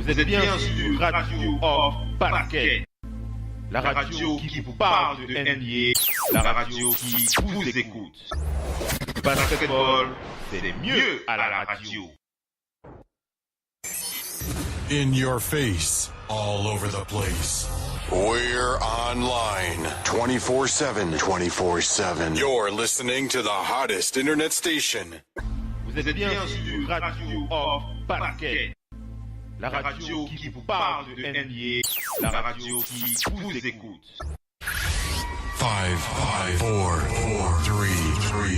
Vous êtes bien sur Radio of Basket. La radio qui vous parle de NBA, la radio qui vous écoute. Basketball, c'est mieux à la radio. In your face, all over the place. We're online 24/7. 24/7. You're listening to the hottest internet station. Vous êtes bien sur Radio of Basket. La radio qui vous parle de NBA, la radio qui vous écoute. 5, 4, 3,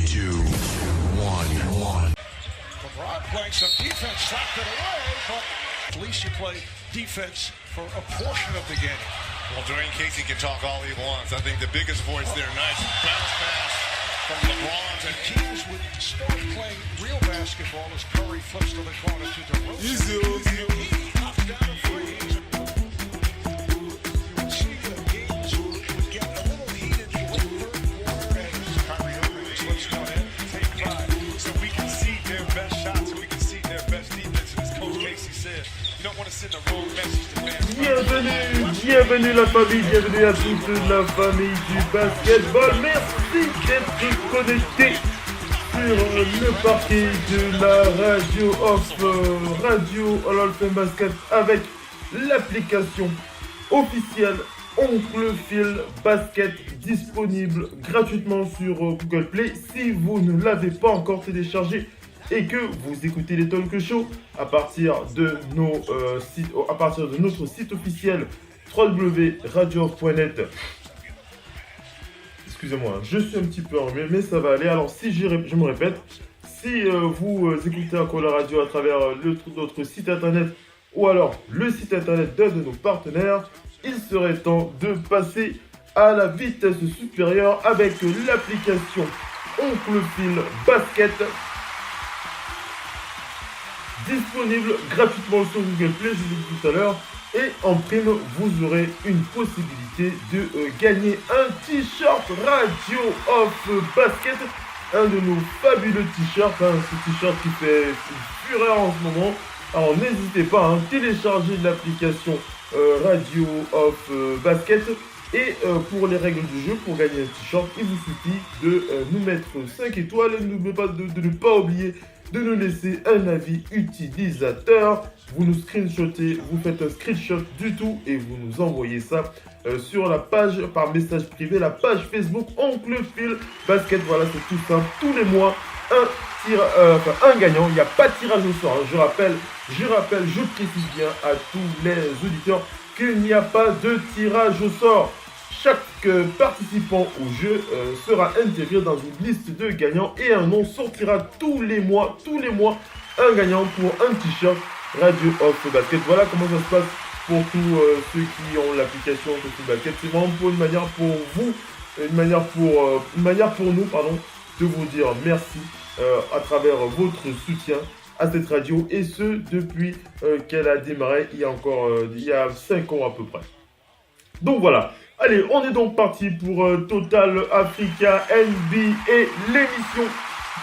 2, 1. LeBron playing some defense, slapped it away, but at least you play defense for a portion of the game. Well, Dwayne Casey can talk all he wants. I think the biggest voice there, nice bounce pass from LeBron. And teams would start playing real basketball as Curry flips to the corner to DeRozan. He knocked down a three. You would see the games would get a little heated in the third quarter as Kyrie Irving slips down in. Take 5, so we can see their best shots and we can see their best defense. And as Coach Casey said, you don't want to send a wrong message to fans. Bienvenue la famille, bienvenue à toute la famille du basketball. Merci d'être connectés sur le parquet de la Radio Hall of Fame Basket avec l'application officielle Oncle Phil Basket disponible gratuitement sur Google Play. Si vous ne l'avez pas encore téléchargé et que vous écoutez les talk shows à partir de notre site officiel www.radio.net. Excusez-moi, je suis un petit peu enrhumé, mais ça va aller. Alors, si je me répète, si vous écoutez encore la radio à travers notre site internet ou alors le site internet d'un de nos partenaires, il serait temps de passer à la vitesse supérieure avec l'application Oncle Phil Basket disponible gratuitement sur Google Play, je l'ai dit tout à l'heure. Et en prime, vous aurez une possibilité de gagner un t-shirt Radio of Basket. Un de nos fabuleux t-shirts, ce t-shirt qui fait fureur en ce moment. Alors n'hésitez pas à télécharger l'application Radio of Basket. Et pour les règles du jeu, pour gagner un t-shirt, il vous suffit de nous mettre 5 étoiles. Et n'oubliez pas de ne pas oublier de nous laisser un avis utilisateur. Vous nous screenshotez, vous faites un screenshot du tout et vous nous envoyez ça sur la page par message privé, la page Facebook Oncle Phil Basket. Voilà, c'est tout simple. Tous les mois, un gagnant. Il n'y a pas de tirage au sort. Je rappelle, je précise bien à tous les auditeurs qu'il n'y a pas de tirage au sort. Chaque participant au jeu sera intégré dans une liste de gagnants et un nom sortira tous les mois un gagnant pour un t-shirt Radio of Basket. Voilà comment ça se passe pour tous ceux qui ont l'application of Basket. C'est vraiment pour une manière pour vous, une manière pour nous, de vous dire merci à travers votre soutien à cette radio et ce depuis qu'elle a démarré il y a 5 ans à peu près. Donc voilà. Allez, on est donc parti pour Total Africa NBA, l'émission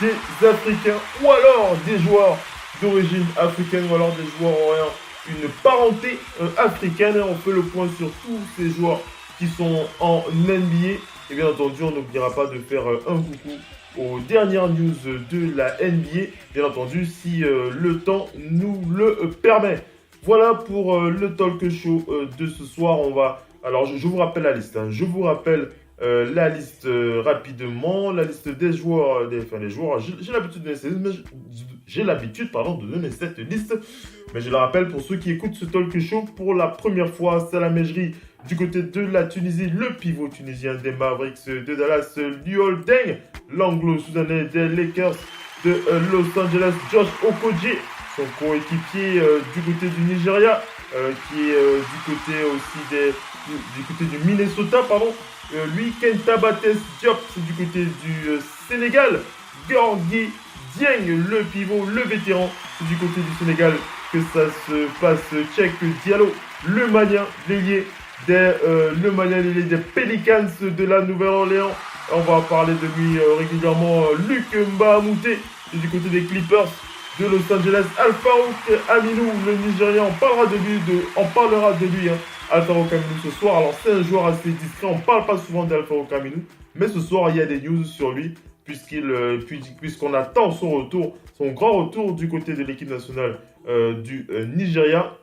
des Africains ou alors des joueurs d'origine africaine ou alors des joueurs ayant une parenté africaine. On fait le point sur tous ces joueurs qui sont en NBA. Et bien entendu, on n'oubliera pas de faire un coucou aux dernières news de la NBA. Bien entendu, si le temps nous le permet. Voilà pour le talk show de ce soir. Alors, je vous rappelle la liste. Je vous rappelle la liste rapidement. La liste des joueurs. Les joueurs. J'ai l'habitude de donner cette liste. Mais je la rappelle pour ceux qui écoutent ce talk show pour la première fois. Salah Mejri du côté de la Tunisie. Le pivot tunisien des Mavericks de Dallas. Luol Deng, l'anglo-soudanais des Lakers de Los Angeles. Josh Okogie, son coéquipier du côté du Nigeria. Qui est du côté du Minnesota, lui, Kenta Bates Diop, c'est du côté du Sénégal. Gorgui Dieng, le pivot, le vétéran, c'est du côté du Sénégal que ça se passe. Cheikh Diallo, le Malien, l'ailier des Pelicans de la Nouvelle-Orléans. On va parler de lui régulièrement. Luc Mbamute, c'est du côté des Clippers de Los Angeles. Al-Farouk Aminu, le Nigérian, on parlera de lui. Al-Farouk Aminu ce soir. Alors c'est un joueur assez discret, on ne parle pas souvent d'Al-Farouk Aminu, mais ce soir il y a des news sur lui puisqu'on attend son grand retour du côté de l'équipe nationale du Nigeria.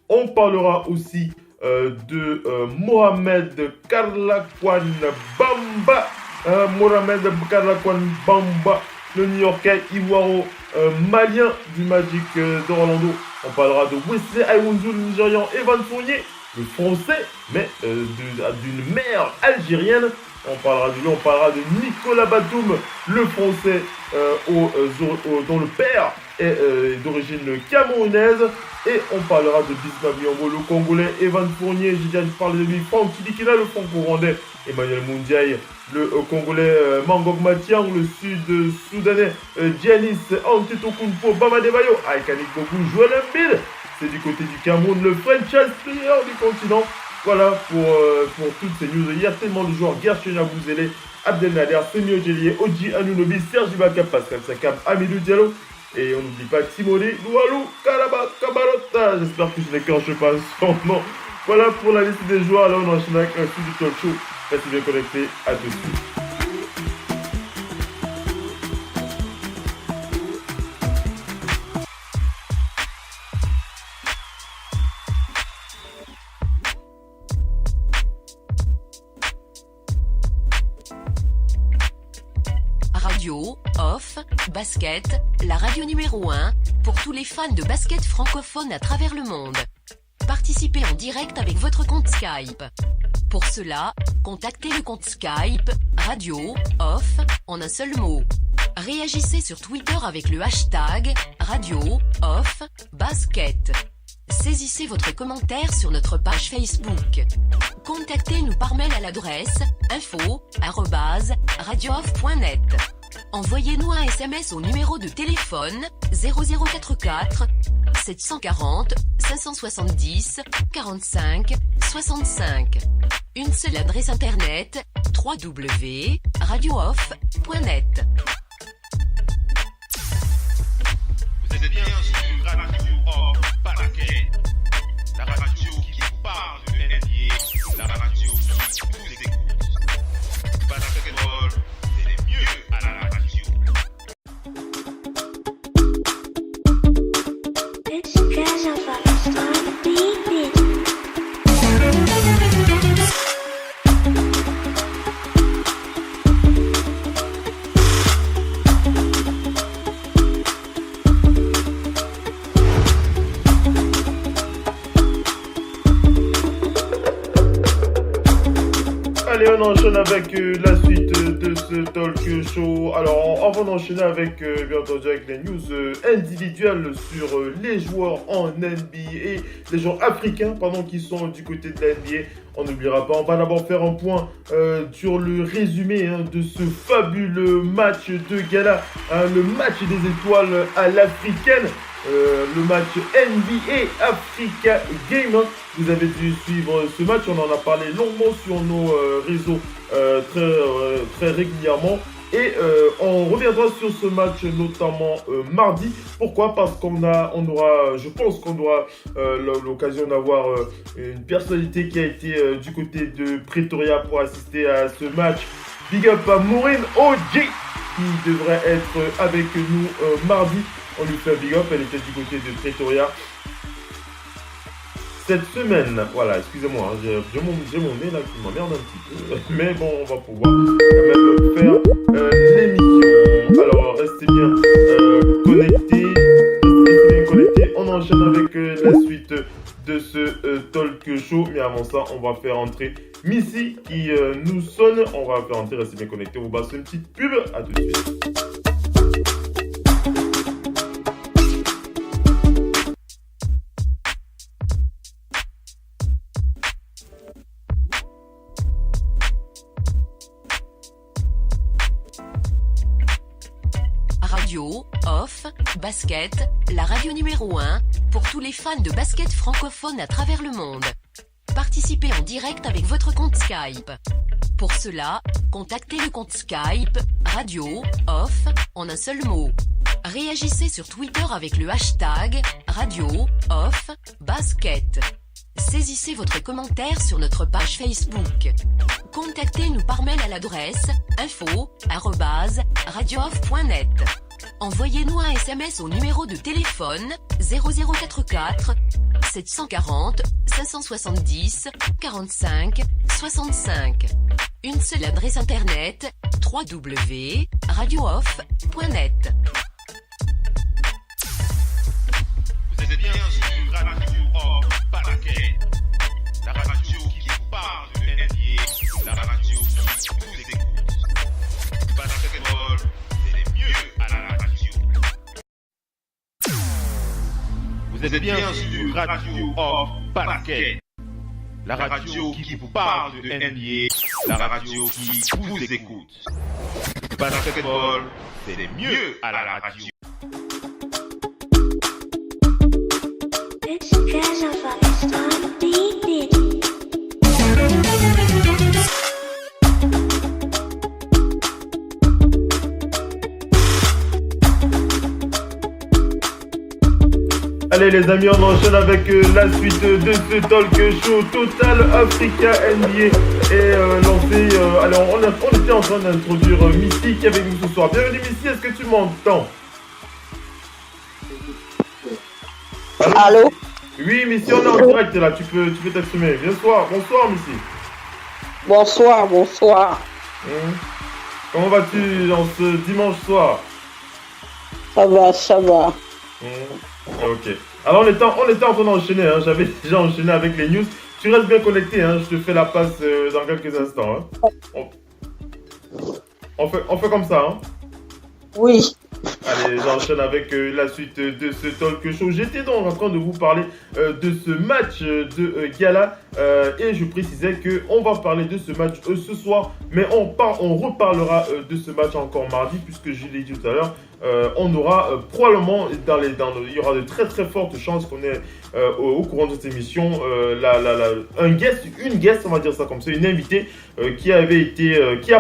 On parlera aussi de Mohamed Karlakwan Bamba. Le New-Yorkais Ivoiro malien du Magic d'Orlando. On parlera de Wesley Iwundu, le Nigérian Evan Fournier, le français, mais d'une mère algérienne. On parlera de lui, on parlera de Nicolas Batum, le français dont le père est d'origine camerounaise. Et on parlera de Bisma Biombo, le Congolais Evan Fournier, j'ai déjà parlé de lui, Franck Kidikina, le franco-rwandais Emmanuel Mundiaï, le Congolais Mangok Matiang, le Sud-Soudanais Giannis Antetokounmpo, Bama Debayo, Aikanik Boku, Joel Embiid, c'est du côté du Cameroun, le franchise player du continent. Voilà pour toutes ces news. Il y a tellement de joueurs, Gershon Abouzele, Abdelnader, Semi Ojelier, Oji Anunobi, Serge Ibaka, Pascal Sakam, Amidou Diallo. Et on n'oublie pas Timolé, Loualou, Kabarota. J'espère que je n'écorche pas son nom. Voilà pour la liste des joueurs. Alors on enchaîne avec un sud du talk show. Restez bien connectés. À tout de suite. Radio, off, basket, la radio numéro 1, pour tous les fans de basket francophone à travers le monde. Participez en direct avec votre compte Skype. Pour cela, contactez le compte Skype, radio, off, en un seul mot. Réagissez sur Twitter avec le hashtag, radio, off, basket. Saisissez votre commentaire sur notre page Facebook. Contactez-nous par mail à l'adresse info@radiooff.net. Envoyez-nous un SMS au numéro de téléphone 0044 740 570 45 65. Une seule adresse internet www.radiooff.net. Vous êtes bien sur Radio Off Basket, la radio qui vous parle de NBA, la radio qui vous écoute. Basketball, c'est mieux à la radio. Allez, on enchaîne avec la suite de ce talk show. Alors, on va enchaîner avec, bien entendu, avec les news individuelles sur les joueurs en NBA, les joueurs africains, qui sont du côté de la NBA. On n'oubliera pas, on va d'abord faire un point sur le résumé de ce fabuleux match de gala, le match des étoiles à l'africaine. Le match NBA Africa Game. Vous avez dû suivre ce match, on en a parlé longuement sur nos réseaux très régulièrement. Et on reviendra sur ce match notamment mardi. Pourquoi ? Parce je pense qu'on aura l'occasion d'avoir une personnalité qui a été du côté de Pretoria pour assister à ce match. Big up à Maureen OG qui devrait être avec nous mardi. On lui fait un big up, elle était du côté de Pretoria. Cette semaine, voilà, excusez-moi, j'ai mon nez là qui m'emmerde un petit peu. Mais bon, on va pouvoir quand même faire l'émission. Alors, restez bien connectés. On enchaîne avec la suite de ce talk show. Mais avant ça, on va faire entrer Missy qui nous sonne. On va faire entrer, restez bien connectés. On va passer une petite pub. À tout de suite. Radio, off, basket, la radio numéro 1, pour tous les fans de basket francophone à travers le monde. Participez en direct avec votre compte Skype. Pour cela, contactez le compte Skype, radio, off, en un seul mot. Réagissez sur Twitter avec le hashtag radio-off-basket. Saisissez votre commentaire sur notre page Facebook. Contactez-nous par mail à l'adresse info@radiooff.net. Envoyez-nous un SMS au numéro de téléphone 0044 740 570 45 65. Une seule adresse internet www.radiooff.net. Vous êtes bien sur Radio Off Basket, la radio qui parle de NBA, la radio qui vous écoute. Basketball, c'est mieux à la radio. Vous êtes bien sur Radio Off Basket, la radio qui vous parle de NBA, la radio qui vous écoute. Basketball, c'est mieux à la radio. Allez les amis, on enchaîne avec la suite de ce talk show Total Africa NBA et lancé. Alors on était en train d'introduire Missy qui est avec nous ce soir. Bienvenue Missy, est-ce que tu m'entends? Allô? Oui Missy, on est en direct là, tu peux t'exprimer. Bonsoir Missy. Bonsoir. Comment vas-tu dans ce dimanche soir? Ça va. Ok. Alors on était en train d'enchaîner, hein. J'avais déjà enchaîné avec les news. Tu restes bien connecté, hein. Je te fais la passe dans quelques instants. Hein. On fait comme ça, hein. Oui. Allez, j'enchaîne avec la suite de ce talk show. J'étais donc en train de vous parler de ce match de gala et je précisais qu'on va parler de ce match ce soir, mais on reparlera de ce match encore mardi puisque je l'ai dit tout à l'heure. On aura probablement il y aura de très très fortes chances qu'on ait au courant de cette émission une guest, on va dire ça comme ça, une invitée qui a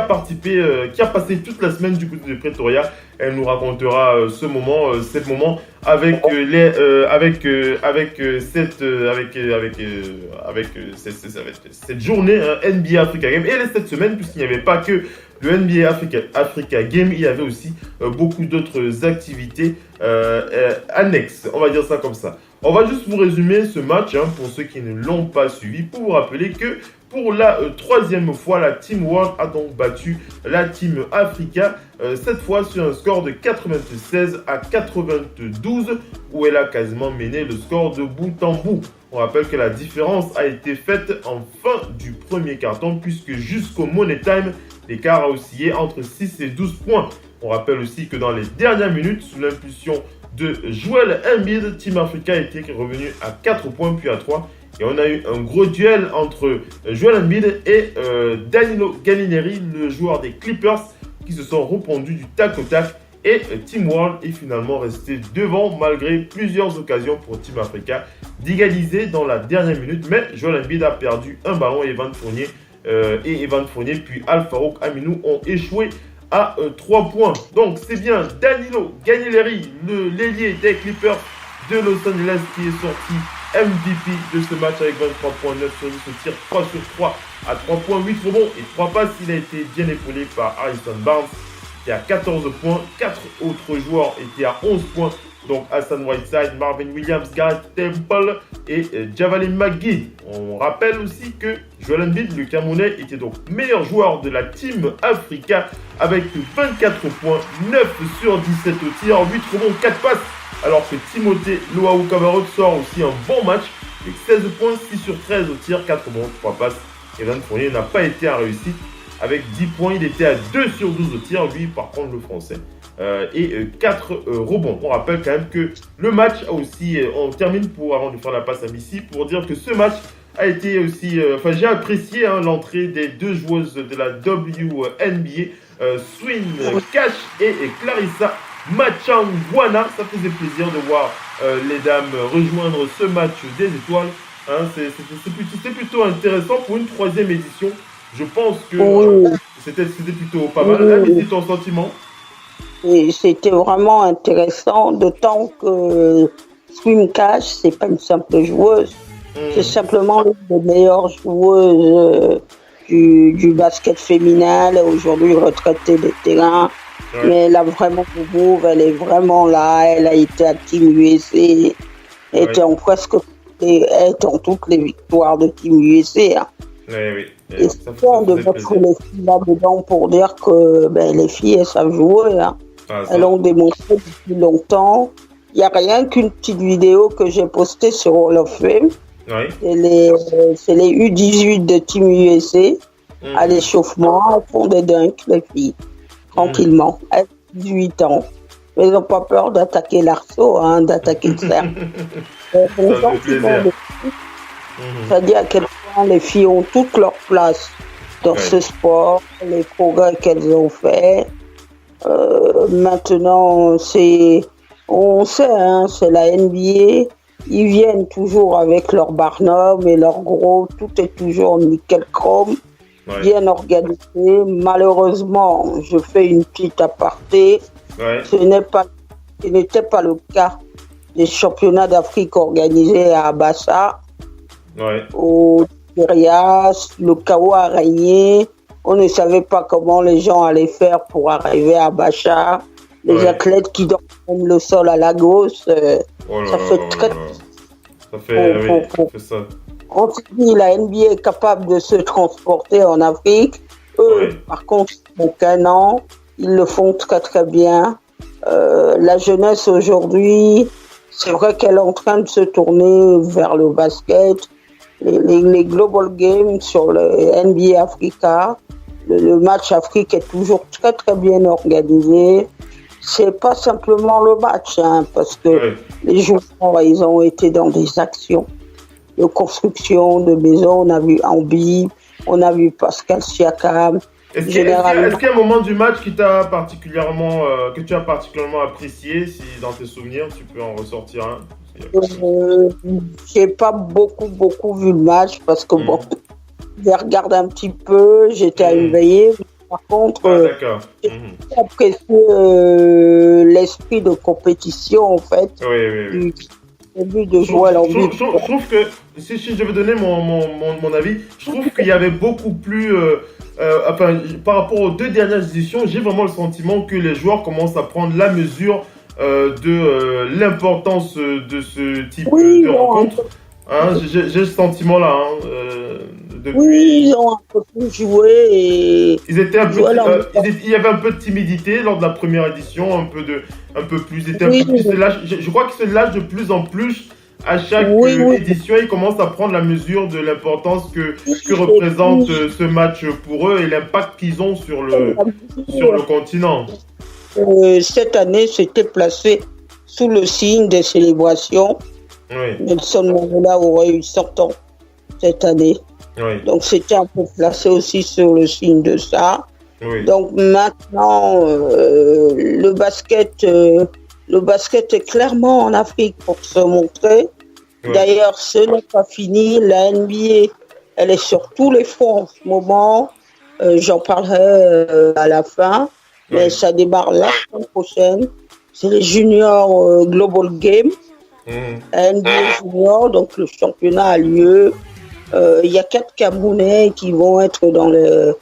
participé, qui a passé toute la semaine du côté de Pretoria. Elle nous racontera ce moment avec cette journée NBA Africa Game et cette semaine puisqu'il n'y avait pas que le NBA Africa Game, il y avait aussi beaucoup d'autres activités annexes, on va dire ça comme ça. On va juste vous résumer ce match pour ceux qui ne l'ont pas suivi, pour vous rappeler que pour la troisième fois, la Team World a donc battu la Team Africa, cette fois sur un score de 96-92, où elle a quasiment mené le score de bout en bout. On rappelle que la différence a été faite en fin du premier quart-temps, puisque jusqu'au Money Time, l'écart a oscillé entre 6 et 12 points. On rappelle aussi que dans les dernières minutes, sous l'impulsion de Joel Embiid, Team Africa était revenu à 4 points puis à 3. Et on a eu un gros duel entre Joel Embiid et Danilo Gallinari, le joueur des Clippers, qui se sont répondus du tac au tac. Et Team World est finalement resté devant malgré plusieurs occasions pour Team Africa d'égaliser dans la dernière minute. Mais Joel Embiid a perdu un ballon et Evan Fournier puis Al-Farouq Aminou ont échoué à 3 points. Donc c'est bien Danilo Gallinari, l'ailier des Clippers de Los Angeles, qui est sorti MVP de ce match avec 23 points, 9 sur 10 au tir, 3 sur 3 à 3 points, 8 rebonds et 3 passes. Il a été bien épaulé par Harrison Barnes qui a 14 points. 4 autres joueurs étaient à 11 points. Donc Hassan Whiteside, Marvin Williams, Garrett Temple et Javalin McGee. On rappelle aussi que Joel Embiid, le Camerounais, était donc meilleur joueur de la Team Africa avec 24 points, 9 sur 17 au tir, 8 rebonds, 4 passes. Alors que Timothée Loaou Cabarrot sort aussi un bon match avec 16 points, 6 sur 13 au tir, 4 rebonds, 3 passes. Evan Fournier n'a pas été en réussite avec 10 points, il était à 2 sur 12 au tir, lui par contre le français. Et 4 rebonds. On rappelle quand même que le match a aussi, on termine avant de faire la passe à Missy, pour dire que ce match a été aussi, j'ai apprécié l'entrée des deux joueuses de la WNBA, Swin Cash et Clarissa Machangwana. Ça faisait plaisir de voir les dames rejoindre ce match des étoiles. C'était plutôt intéressant pour une 3e édition. Je pense que c'était plutôt pas mal. Missy, ton sentiment? Et c'était vraiment intéressant, d'autant que Swim Cash, c'est pas une simple joueuse, c'est simplement l'une des meilleures joueuses du basket féminin. Elle est aujourd'hui retraitée des terrains, mais elle a vraiment le move, elle est vraiment là, elle a été à Team USA, elle était en toutes les victoires de Team USA. Hein. Oui. Et c'est bon de mettre les filles là-dedans pour dire que les filles, elles savent jouer. Hein. Elles l'ont démontré depuis longtemps. Il n'y a rien qu'une petite vidéo que j'ai postée sur Hall of Fame. Oui. C'est les U18 de Team USA. À l'échauffement, elles font des dunks, les filles. Tranquillement. Elles ont 18 ans. Mais elles n'ont pas peur d'attaquer l'arceau, d'attaquer le cercle. C'est-à-dire à quel point les filles ont toute leur place dans ce sport, les progrès qu'elles ont faits. Maintenant, on sait, c'est la NBA. Ils viennent toujours avec leur Barnum et leur gros, tout est toujours nickel chrome, bien organisé. Malheureusement, je fais une petite aparté. Ce n'était pas le cas des championnats d'Afrique organisés à Abassa. Au Nigeria, le chaos a régné. On ne savait pas comment les gens allaient faire pour arriver à Abassa. Les athlètes qui dorment même le sol à Lagos, ça fait très... Ça fait ça. On se dit la NBA est capable de se transporter en Afrique. Eux, par contre, ils n'ont qu'un an. Ils le font très très bien. La jeunesse aujourd'hui, c'est vrai qu'elle est en train de se tourner vers le basket. Les Global Games sur le NBA Africa, le match Afrique est toujours très très bien organisé. C'est pas simplement le match, parce que les joueurs, ils ont été dans des actions de construction de maisons. On a vu Ambi, on a vu Pascal Siakam. Est-ce qu'il y a un moment du match que tu as particulièrement apprécié, si dans tes souvenirs tu peux en ressortir un? J'ai pas beaucoup vu le match parce que j'ai regardé un petit peu, j'étais à une veillée. Par contre, j'ai apprécié l'esprit de compétition en fait. Du début de jouer à l'envie. Je trouve que, si je veux donner mon avis, je trouve qu'il y avait beaucoup plus... par rapport aux deux dernières éditions, j'ai vraiment le sentiment que les joueurs commencent à prendre la mesure de l'importance de ce type de rencontre. J'ai ce sentiment-là. Oui, ils ont un peu plus joué. Et... il y avait un peu de timidité lors de la première édition, un peu plus. Je crois qu'ils se lâchent de plus en plus à chaque édition. Ils commencent à prendre la mesure de l'importance que représente ce match pour eux et l'impact qu'ils ont sur le continent. Cette année, c'était placé sous le signe des célébrations. Nelson Mandela aurait eu 100 ans cette année. Donc c'était un peu placé aussi sur le signe de ça. Donc maintenant, le basket est clairement en Afrique pour se montrer. D'ailleurs, ce n'est pas fini. La NBA, elle est sur tous les fronts en ce moment. J'en parlerai à la fin. Mais ça démarre la semaine prochaine. C'est les juniors Global Games. NBA Junior, donc le championnat a lieu. Il y a 4 Camerounais qui vont être dans le...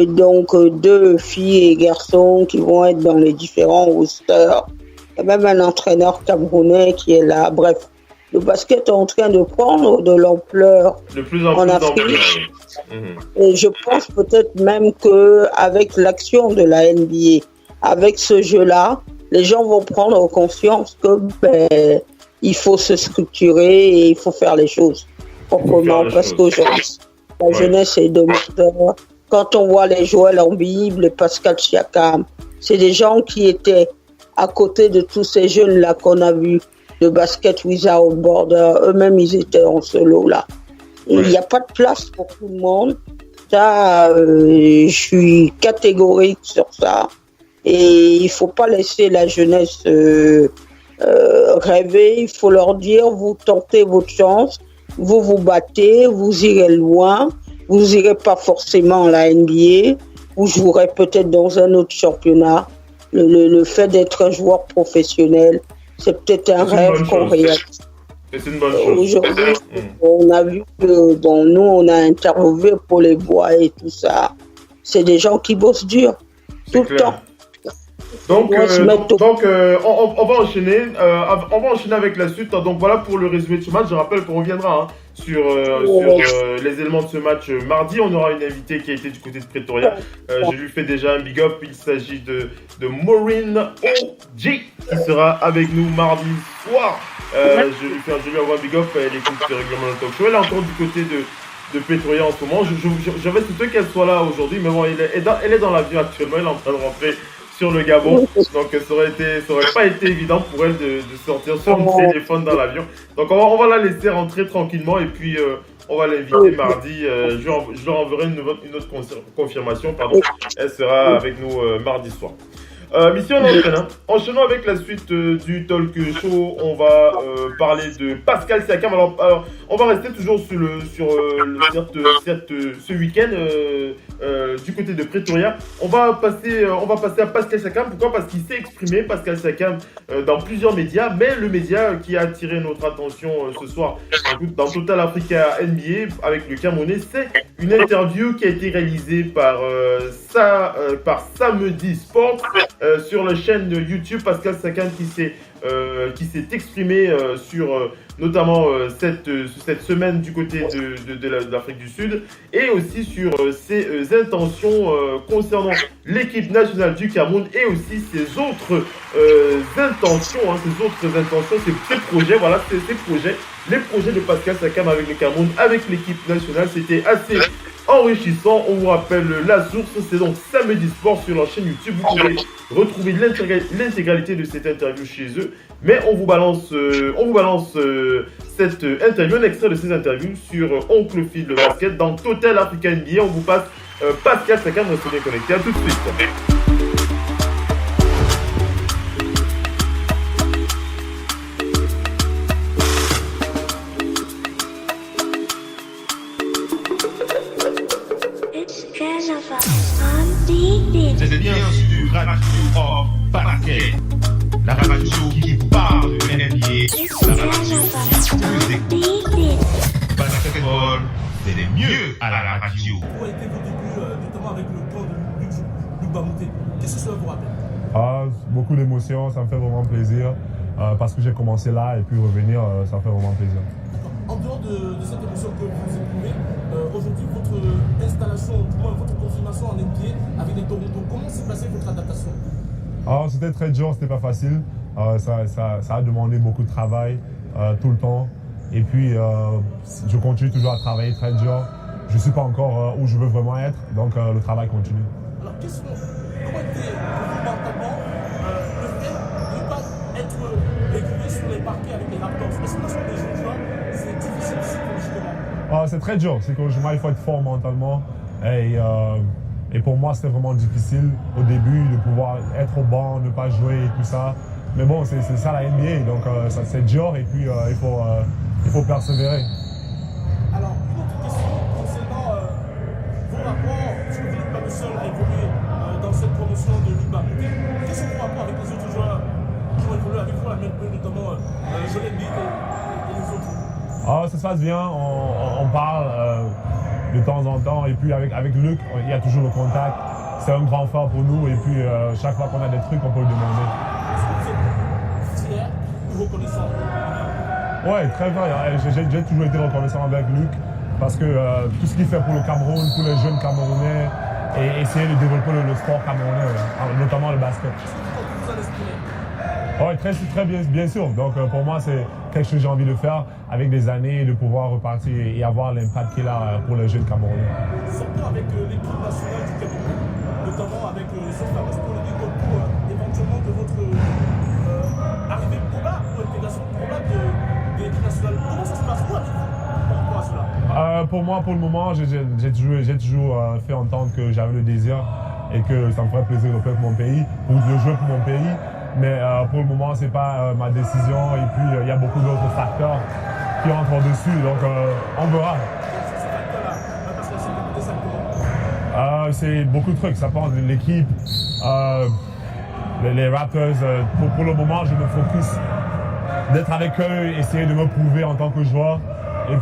donc 2 filles et garçons qui vont être dans les différents rosters. Il y a même un entraîneur camerounais qui est là. Bref, le basket est en train de prendre de l'ampleur en Afrique. Et je pense peut-être même qu'avec l'action de la NBA, avec ce jeu-là, les gens vont prendre conscience que il faut se structurer et il faut faire les choses proprement parce qu'aujourd'hui, la jeunesse est dominateur. Quand on voit les Joël Embiid, les Pascal Siakam, c'est des gens qui étaient à côté de tous ces jeunes-là qu'on a vus de Basket Without Border. Eux-mêmes, ils étaient en solo là. Il n'y a pas de place pour tout le monde. Ça, je suis catégorique sur ça. Et il ne faut pas laisser la jeunesse rêver. Il faut leur dire, vous tentez votre chance, vous vous battez, vous irez loin. Vous irez pas forcément à la NBA. Vous jouerez peut-être dans un autre championnat. le fait d'être un joueur professionnel, c'est peut-être un rêve qu'on réalise. C'est une bonne chose. Aujourd'hui, on a vu que nous, on a interviewé pour les voix et tout ça. C'est des gens qui bossent dur, tout le temps. Donc, on va enchaîner. On va enchaîner avec la suite. Donc voilà pour le résumé de ce match. Je rappelle qu'on reviendra sur les éléments de ce match mardi. On aura une invitée qui a été du côté de Pretoria. Je lui fais déjà un big up. Il s'agit de Maureen O.G. qui sera avec nous mardi soir. Je lui envoie un big up. Elle écoute régulièrement le talk show. Elle est encore du côté de Pretoria en ce moment. J'avais souhaité qu'elle soit là aujourd'hui, mais bon, elle est dans l'avion actuellement. Elle est en train de rentrer sur le Gabon, donc ça aurait pas été évident pour elle de sortir son téléphone dans l'avion. Donc on va la laisser rentrer tranquillement et puis on va l'inviter mardi. Je leur enverrai une autre confirmation. Elle sera avec nous mardi soir. Mission enchaînant avec la suite du talk show. On va parler de Pascal Siakam. Alors on va rester toujours ce week-end du côté de Pretoria. On va passer à Pascal Siakam. Pourquoi ? Parce qu'il s'est exprimé, Pascal Siakam, dans plusieurs médias, mais le média qui a attiré notre attention ce soir dans Total Africa NBA avec le Camerounais, c'est une interview qui a été réalisée par Samedi Sport sur la chaîne YouTube. Pascal Siakam qui s'est exprimé sur notamment cette semaine du côté de l'Afrique du Sud et aussi sur ses intentions concernant l'équipe nationale du Cameroun et aussi ses autres intentions, ses projets, voilà, les projets de Pascal Siakam avec le Cameroun, avec l'équipe nationale. C'était assez enrichissant. On vous rappelle la source, c'est donc Samedi Sport sur leur chaîne YouTube. Vous pouvez retrouver l'intégralité de cette interview chez eux. Mais on vous balance cette interview, un extrait de ces interviews sur Oncle Phil le basket dans Total Africa NBA. On vous passe Pascal Siakam, restez bien connectés. À tout de suite. C'est bien sûr Radio of Basket, la radio qui vous parle de NBA, la radio qui vous écoute. Basketball, c'est le mieux à la radio. Où a été vos débuts, notamment avec le camp de Luc Bamouté? Qu'est-ce que cela vous rappelle? Beaucoup d'émotions, ça me fait vraiment plaisir parce que j'ai commencé là et puis revenir, ça me fait vraiment plaisir. En dehors de cette émotion que vous éprouvez, aujourd'hui, votre installation, du moins votre confirmation en NBA avec les Toronto, comment s'est passée votre adaptation? C'était très dur, c'était pas facile. Ça a demandé beaucoup de travail tout le temps. Et puis, je continue toujours à travailler très dur. Je ne suis pas encore où je veux vraiment être, donc le travail continue. Alors, comment était mentalement le fait de ne pas être régulier sur les parquets avec les Raptors? Parce que ce sont des jeunes joueurs, c'est difficile psychologiquement. C'est très dur, psychologiquement, il faut être fort mentalement. Et pour moi, c'était vraiment difficile au début de pouvoir être au banc, ne pas jouer et tout ça. Mais bon, c'est ça la NBA, donc c'est dur et puis il faut persévérer. Alors, une autre question concernant vos rapports, parce que vous n'êtes pas le seul à évoluer dans cette promotion de Luc Bamouté. Quels sont vos rapports avec les autres joueurs qui ont évolué avec vous, notamment Joel Embiid et les autres? Ça se passe bien, on parle de temps en temps et puis avec Luc, il y a toujours le contact. C'est un grand frère pour nous et puis chaque fois qu'on a des trucs, on peut le demander. Est-ce que vous êtes fier ou reconnaissant? Ouais, très bien. J'ai toujours été reconnaissant avec Luc parce que tout ce qu'il fait pour le Cameroun, pour les jeunes Camerounais et essayer de développer le sport camerounais, notamment le basket. Est-ce que vous en inspirez? Oui, très bien sûr. Donc pour moi, c'est quelque chose que j'ai envie de faire avec des années, de pouvoir repartir et avoir l'impact qu'il a pour les jeunes Camerounais. Surtout avec l'équipe nationale du Cameroun, notamment avec cette fameuse polémique autour éventuellement de votre arrivée probable, l'intégration probable de l'équipe nationale. Comment ça se passe pour rapport à cela? Pour moi, pour le moment, j'ai toujours fait entendre que j'avais le désir et que ça me ferait plaisir de faire pour mon pays, de jouer pour mon pays. Mais pour le moment, ce n'est pas ma décision et puis il y a beaucoup d'autres facteurs qui entrent dessus, donc on verra. C'est beaucoup de trucs, ça part de l'équipe, les Raptors, pour le moment, je me focus d'être avec eux, essayer de me prouver en tant que joueur. Et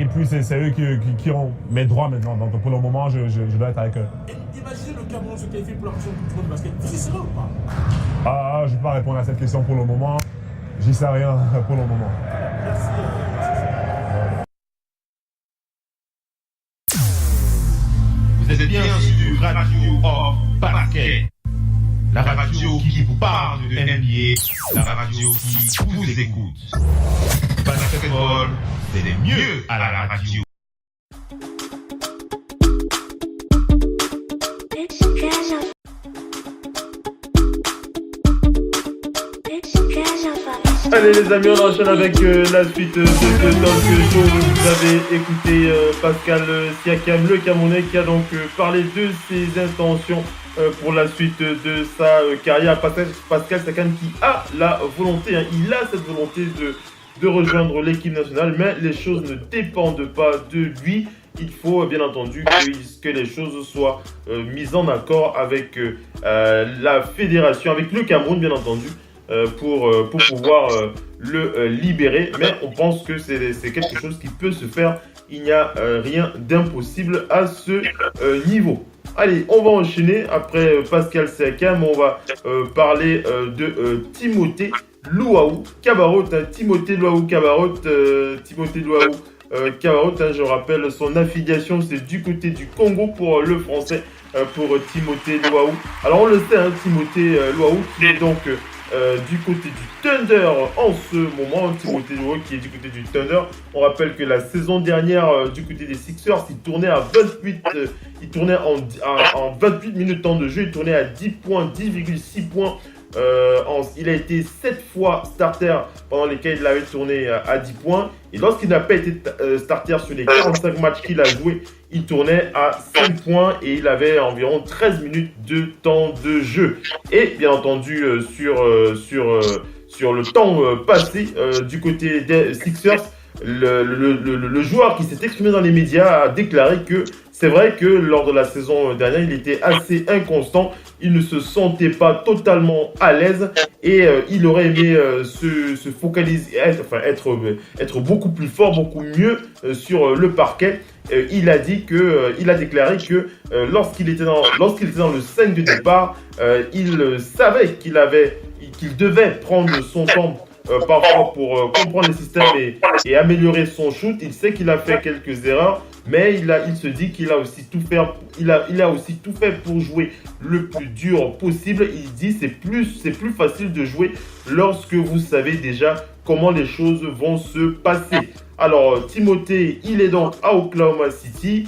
puis c'est eux qui ont mes droits maintenant. Donc pour le moment, je dois être avec eux. Imaginez le Cameroun se qualifier pour la prochaine Coupe du Monde de basket. Vous y serez ou pas? Je ne peux pas répondre à cette question pour le moment. J'y sais rien pour le moment. Merci. Vous êtes bien sur Radio Off Basket. La radio qui vous parle de NBA, la radio qui vous écoute. Basketball, c'est le mieux à la radio. Allez les amis, on enchaîne avec la suite de ce talk show. Vous avez écouté Pascal Siakam, le Camerounais, qui a donc parlé de ses intentions pour la suite de sa carrière. Pascal Siakam qui a la volonté, il a cette volonté de rejoindre l'équipe nationale, mais les choses ne dépendent pas de lui. Il faut bien entendu que les choses soient mises en accord avec la fédération, avec le Cameroun bien entendu, pour pouvoir le libérer. Mais on pense que c'est quelque chose qui peut se faire. Il n'y a rien d'impossible à ce niveau. Allez, on va enchaîner. Après Pascal Siakam, on va parler de Timothée Luwawu Cabarrot. Timothée Luwawu Cabarrot. Cabarrot, je rappelle, son affiliation, c'est du côté du Congo pour le français, pour Timothée Luwawu. Alors, on le sait, Timothée Luwawu qui est donc du côté du Thunder en ce moment. Timothée Luwawu qui est du côté du Thunder. On rappelle que la saison dernière, du côté des Sixers, il tournait à 28, il tournait en 28 minutes de temps de jeu, il tournait à 10 points, 10,6 points. Il a été 7 fois starter pendant lesquels il avait tourné à 10 points. Et lorsqu'il n'a pas été starter sur les 45 matchs qu'il a joué, il tournait à 5 points et il avait environ 13 minutes de temps de jeu. Et bien entendu, sur le temps passé du côté des Sixers, le joueur qui s'est exprimé dans les médias a déclaré que c'est vrai que lors de la saison dernière, il était assez inconstant. Il ne se sentait pas totalement à l'aise et il aurait aimé se focaliser, être beaucoup plus fort, beaucoup mieux sur le parquet. Il a déclaré que lorsqu'il était dans le 5 de départ, il savait qu'il devait prendre son temps parfois pour comprendre le système et améliorer son shoot. Il sait qu'il a fait quelques erreurs, mais il se dit qu'il a aussi tout fait. Il a aussi tout fait pour jouer le plus dur possible. Il dit c'est plus facile de jouer lorsque vous savez déjà comment les choses vont se passer. Alors Timothée, il est donc à Oklahoma City.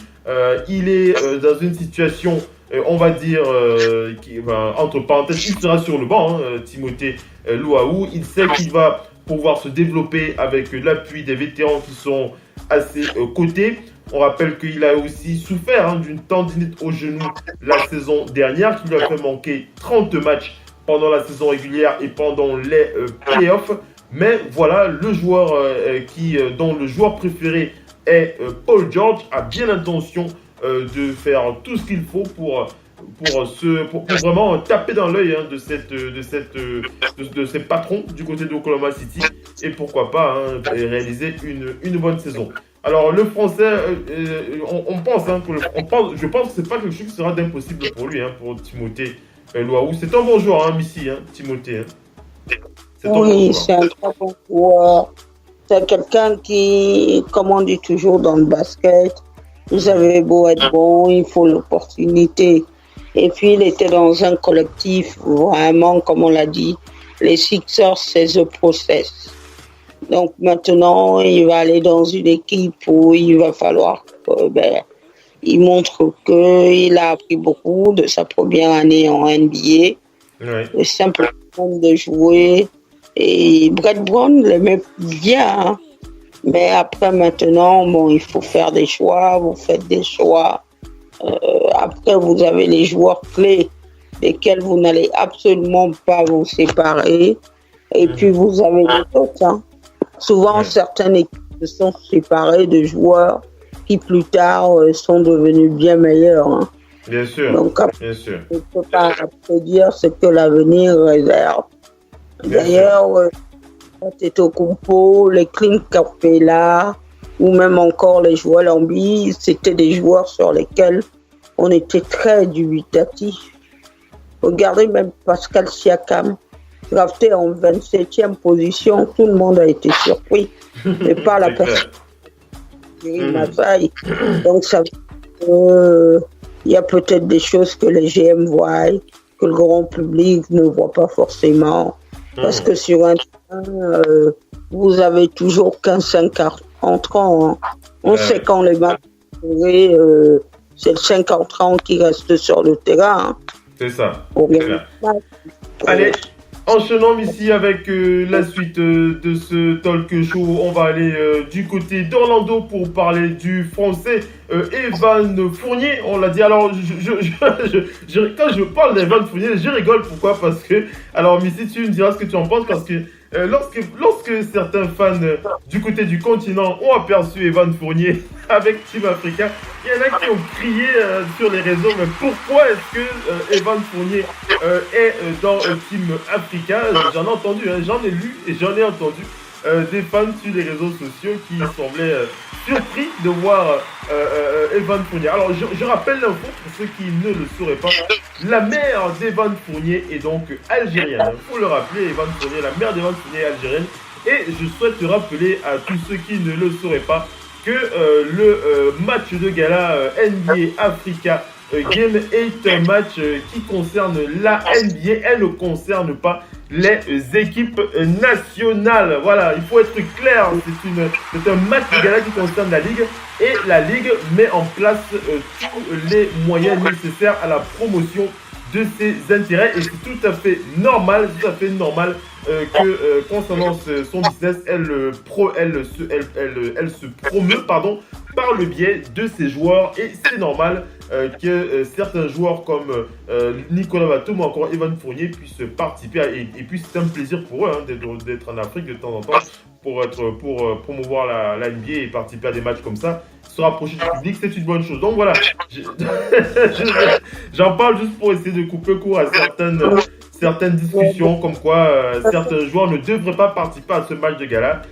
Il est dans une situation, on va dire, entre parenthèses, il sera sur le banc, Timothée Luwawu. Il sait qu'il va pouvoir se développer avec l'appui des vétérans qui sont à ses côtés. On rappelle qu'il a aussi souffert d'une tendinite au genou la saison dernière, qui lui a fait manquer 30 matchs pendant la saison régulière et pendant les playoffs. Mais voilà, le joueur dont le joueur préféré est Paul George a bien l'intention de faire tout ce qu'il faut pour vraiment taper dans l'œil de ces patrons du côté d'Oklahoma City et pourquoi pas réaliser une bonne saison. Alors le français, je pense que c'est pas quelque chose qui sera d'impossible pour lui, pour Timothée Luwawu. C'est un bon joueur, Missy, Timothée. Oui, c'est un très bon joueur. C'est quelqu'un qui, comme on dit toujours dans le basket, vous avez beau être bon, il faut l'opportunité. Et puis il était dans un collectif, vraiment, comme on l'a dit, les Sixers, c'est the process. Donc maintenant, il va aller dans une équipe où il va falloir il montre qu'il a appris beaucoup de sa première année en NBA. Oui. Simplement de jouer. Et Brett Brown l'aimait bien. Mais après, maintenant, il faut faire des choix. Vous faites des choix. Après, vous avez les joueurs clés desquels vous n'allez absolument pas vous séparer. Et puis, vous avez les autres. Souvent, certaines équipes se sont séparées de joueurs qui, plus tard, sont devenus bien meilleurs. Bien sûr. Donc, bien sûr. On ne peut pas prédire ce que l'avenir réserve. D'ailleurs, Antetokounmpo, les Clint Capela, ou même encore les joueurs Lambi, c'était des joueurs sur lesquels on était très dubitatif. Regardez même Pascal Siakam, drafté en 27e position, tout le monde a été surpris. Mais pas la personne. Donc ça il y a peut-être des choses que les GM voient, que le grand public ne voit pas forcément. Parce que sur un terrain, vous avez toujours 15-5 entrants. Hein. On sait quand les matchs c'est le 50 ans qui reste sur le terrain. Hein. C'est ça. Allez, enchaînons ici avec la suite de ce talk show. On va aller du côté d'Orlando pour parler du français Evan Fournier. On l'a dit. Alors, quand je parle d'Evan Fournier, je rigole. Pourquoi? Parce que, alors, Missy, tu me diras ce que tu en penses. Parce que lorsque certains fans du côté du continent ont aperçu Evan Fournier avec Team Africa, il y en a qui ont crié sur les réseaux, mais pourquoi est-ce que Evan Fournier est dans Team Africa? J'en ai entendu, j'en ai lu et j'en ai entendu des fans sur les réseaux sociaux qui semblaient surpris de voir Evan Fournier. Alors je rappelle l'info pour ceux qui ne le sauraient pas. La mère d'Evan Fournier est donc algérienne. Il faut le rappeler, Evan Fournier, la mère d'Evan Fournier est algérienne. Et je souhaite rappeler à tous ceux qui ne le sauraient pas que le match de gala NBA Africa Game est un match qui concerne la NBA. Elle ne concerne pas les équipes nationales. Voilà, il faut être clair. C'est un match de gala qui concerne la Ligue. Et la Ligue met en place tous les moyens nécessaires à la promotion de ses intérêts. Et c'est tout à fait normal, que concernant son business, elle se promeut par le biais de ses joueurs. Et c'est normal que certains joueurs comme Nicolas Batum ou encore Evan Fournier puissent participer. Et puis c'est un plaisir pour eux d'être en Afrique de temps en temps pour promouvoir la NBA et participer à des matchs comme ça. Se rapprocher du public, c'est une bonne chose. Donc voilà, j'en parle juste pour essayer de couper court à certaines discussions comme quoi certains joueurs ne devraient pas participer à ce match de gala.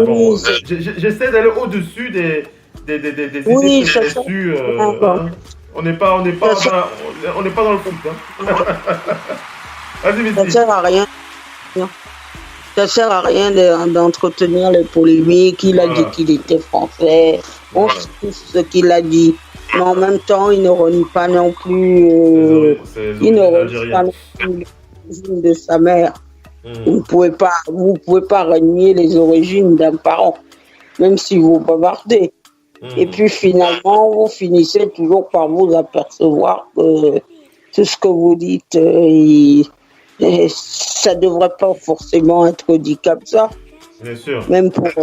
Bon, j'essaie d'aller au-dessus des idées préconçues. On n'est pas dans le foot. Vas-y, ça sert à rien. Ça sert à rien d'entretenir les polémiques. Il a dit qu'il était français. On sait tout ce qu'il a dit. Mais en même temps, il ne renie pas non plus. Il ne renie pas non plus l'origine de sa mère. Vous pouvez pas renier les origines d'un parent, même si vous bavardez. Et puis finalement, vous finissez toujours par vous apercevoir que tout ce que vous dites, ça devrait pas forcément être dit comme ça. Bien sûr. Même je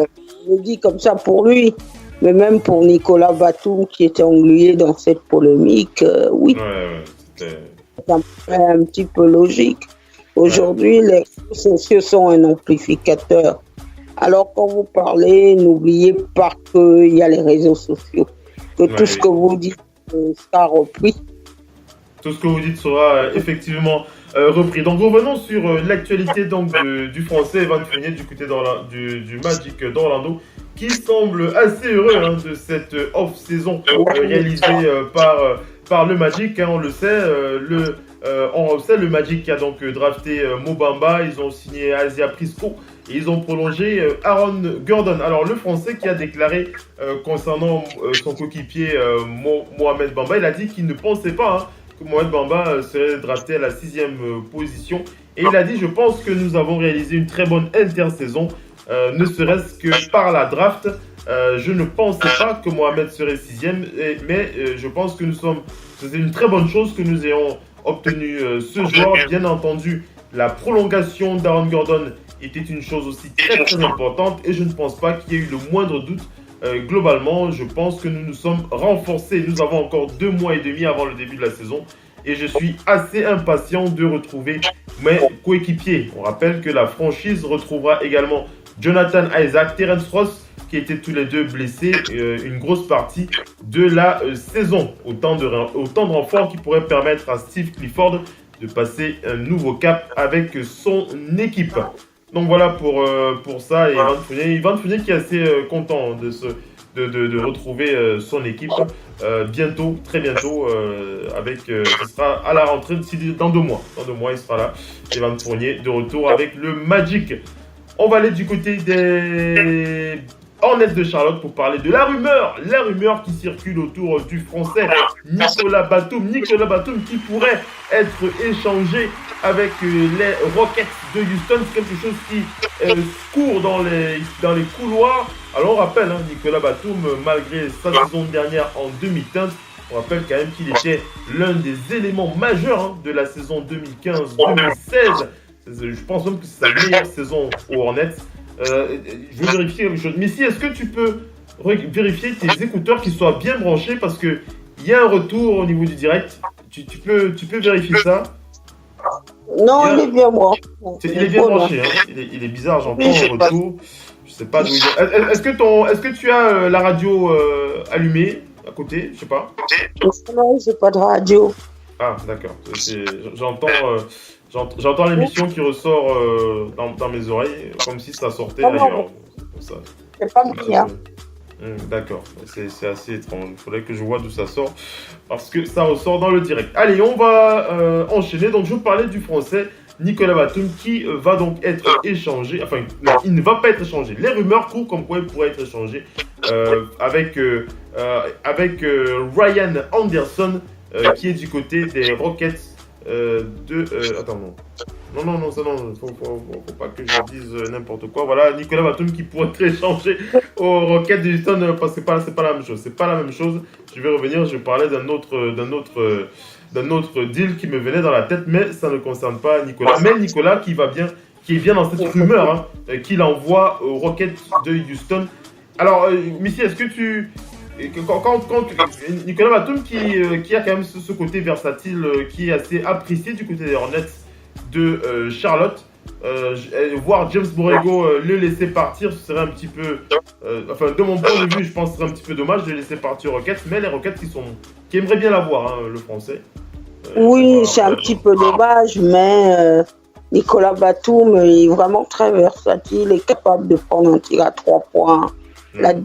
le dis comme ça pour lui, mais même pour Nicolas Batum qui était englué dans cette polémique, oui. C'est un petit peu logique. Aujourd'hui, les réseaux sociaux sont un amplificateur. Alors quand vous parlez, n'oubliez pas qu'il y a les réseaux sociaux, que tout ce que vous dites sera repris. Tout ce que vous dites sera effectivement repris. Donc revenons sur l'actualité donc du français Evan Fournier du côté du Magic d'Orlando, qui semble assez heureux de cette off-saison réalisée par le Magic. On le sait, le Magic qui a donc drafté Mo Bamba, ils ont signé Asia Prisco et ils ont prolongé Aaron Gordon. Alors le Français qui a déclaré concernant son coéquipier Mohamed Bamba, il a dit qu'il ne pensait pas que Mohamed Bamba serait drafté à la 6e position. Et il a dit: je pense que nous avons réalisé une très bonne intersaison, ne serait-ce que par la draft. Je ne pensais pas que Mohamed serait 6e, mais je pense que c'est une très bonne chose que nous ayons obtenu ce joueur. Bien entendu, la prolongation d'Aaron Gordon était une chose aussi très très importante et je ne pense pas qu'il y ait eu le moindre doute. Globalement, je pense que nous nous sommes renforcés. Nous avons encore 2 mois et demi avant le début de la saison et je suis assez impatient de retrouver mes coéquipiers. On rappelle que la franchise retrouvera également Jonathan Isaac, Terence Ross, qui étaient tous les deux blessés une grosse partie de la saison. Autant de renforts qui pourraient permettre à Steve Clifford de passer un nouveau cap avec son équipe. Donc voilà pour ça. Et Ivan Fournier qui est assez content de retrouver son équipe bientôt, très bientôt, ce sera à la rentrée dans 2 mois. Dans 2 mois, il sera là. Ivan Fournier de retour avec le Magic. On va aller du côté des Hornets de Charlotte pour parler de la rumeur qui circule autour du français Nicolas Batum qui pourrait être échangé avec les Rockets de Houston. C'est quelque chose qui court dans les couloirs. Alors on rappelle, Nicolas Batum, malgré sa saison dernière en demi-teinte, on rappelle quand même qu'il était l'un des éléments majeurs de la saison 2015-2016. Je pense même que c'est sa meilleure saison aux Hornets. Je vais vérifier quelque chose. Missy, est-ce que tu peux vérifier tes écouteurs qui soient bien branchés parce qu'il y a un retour au niveau du direct. Tu peux vérifier ça? Non, il est bien branché. Il est bien branché. Il est bizarre, j'entends un retour. Je sais pas d'où il est. Est-ce que tu as la radio allumée à côté? Je sais pas. Non, j'ai pas de radio. Ah, d'accord. J'entends l'émission qui ressort dans mes oreilles, comme si ça sortait ailleurs. C'est pas bien. D'accord, c'est assez étrange. Il faudrait que je vois d'où ça sort, parce que ça ressort dans le direct. Allez, on va enchaîner. Donc, je vous parlais du français Nicolas Batum qui va donc être échangé. Enfin, non, il ne va pas être échangé. Les rumeurs courent comme quoi il pourrait être échangé avec Ryan Anderson, qui est du côté des Rockets. Attends, non, faut pas que je dise n'importe quoi. Voilà, Nicolas Batum qui pourrait être échangé aux Rockets de Houston, parce que c'est pas la même chose. C'est pas la même chose. Je vais revenir, je parlais d'un autre deal qui me venait dans la tête, mais ça ne concerne pas Nicolas. Mais Nicolas qui est bien dans cette rumeur, qu'il envoie aux Rockets de Houston. Alors, Missy, est-ce que quand Nicolas Batum qui a quand même ce côté versatile qui est assez apprécié du côté des Hornets de Charlotte, voir James Borrego le laisser partir, ce serait un petit peu, de mon point de vue, je pense que ce serait un petit peu dommage de le laisser partir aux Rockets, mais les Rockets qui aimeraient bien l'avoir, le français. Oui, c'est un petit peu dommage, mais Nicolas Batum est vraiment très versatile, il est capable de prendre un tir à 3 points.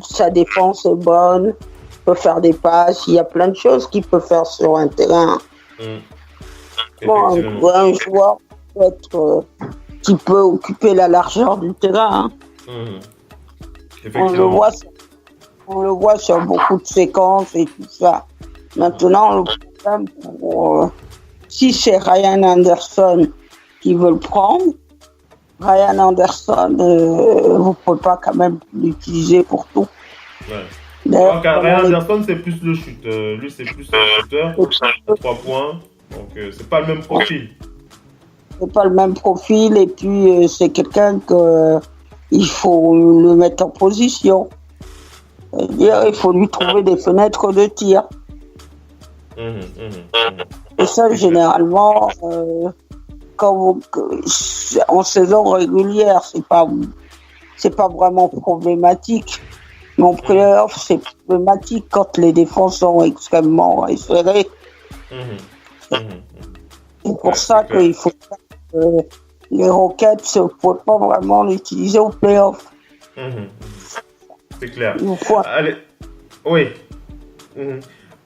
Sa défense est bonne, il peut faire des passes, il y a plein de choses qu'il peut faire sur un terrain. Bon, un joueur qui peut occuper la largeur du terrain. On le voit sur beaucoup de séquences et tout ça. Maintenant, le problème, si c'est Ryan Anderson qui veut le prendre, Ryan Anderson, vous ne pouvez pas quand même l'utiliser pour tout. Ryan Anderson, c'est plus le shoot. Lui, c'est plus un shooter à 3 points. Donc, c'est pas le même profil. C'est pas le même profil. Et puis, c'est quelqu'un qu'il faut le mettre en position. Il faut lui trouver des fenêtres de tir. Et ça, généralement, en saison régulière, c'est pas vraiment problématique. Mais en playoff, c'est problématique quand les défenses sont extrêmement resserrées. C'est pour ça qu'il faut que les Rockets ne peuvent pas vraiment l'utiliser au playoff. C'est clair. Allez, oui.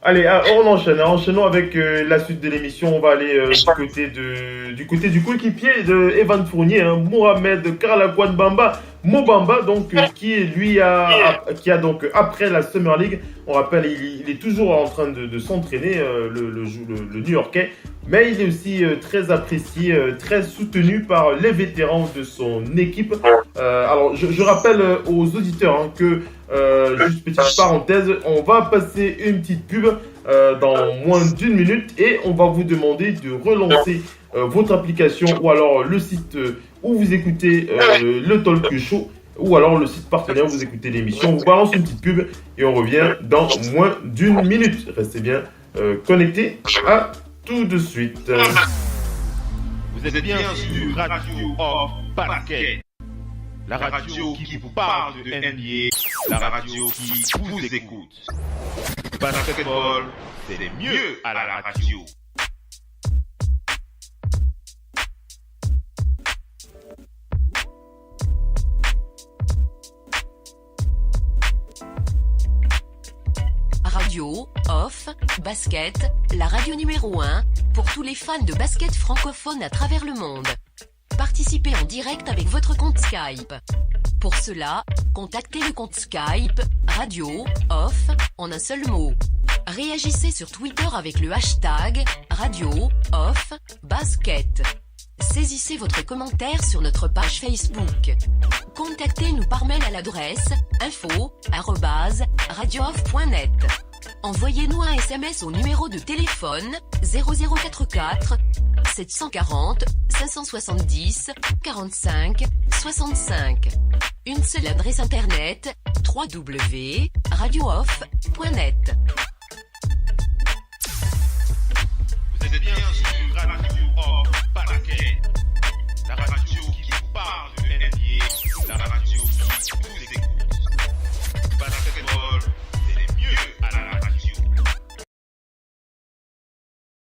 Allez, on enchaîne. Enchaînons avec la suite de l'émission. On va aller du côté du coéquipier de Evan Fournier, Mohamed Karlakwan Bamba, Mobamba, donc qui a donc après la Summer League, on rappelle, il est toujours en train de s'entraîner, le New-Yorkais, mais il est aussi très apprécié, très soutenu par les vétérans de son équipe. Alors, je rappelle aux auditeurs que, juste petite parenthèse, on va passer une petite pub dans moins d'1 minute et on va vous demander de relancer votre application ou alors le site où vous écoutez le Talk Show ou alors le site partenaire où vous écoutez l'émission. On vous balance une petite pub et on revient dans moins d'1 minute. Restez bien connectés. À tout de suite. Vous êtes bien sur Radio Off Basket. la radio qui vous parle de NBA, la radio qui vous écoute. Basketball, c'est mieux à la radio. Radio, off, basket, la radio numéro 1 pour tous les fans de basket francophone à travers le monde. Participez en direct avec votre compte Skype. Pour cela, contactez le compte Skype Radio Off en un seul mot. Réagissez sur Twitter avec le hashtag Radio Off Basket. Saisissez votre commentaire sur notre page Facebook. Contactez-nous par mail à l'adresse info@radiooff.net. Envoyez-nous un SMS au numéro de téléphone 0044 740 570 45 65. Une seule adresse internet www.radiooff.net.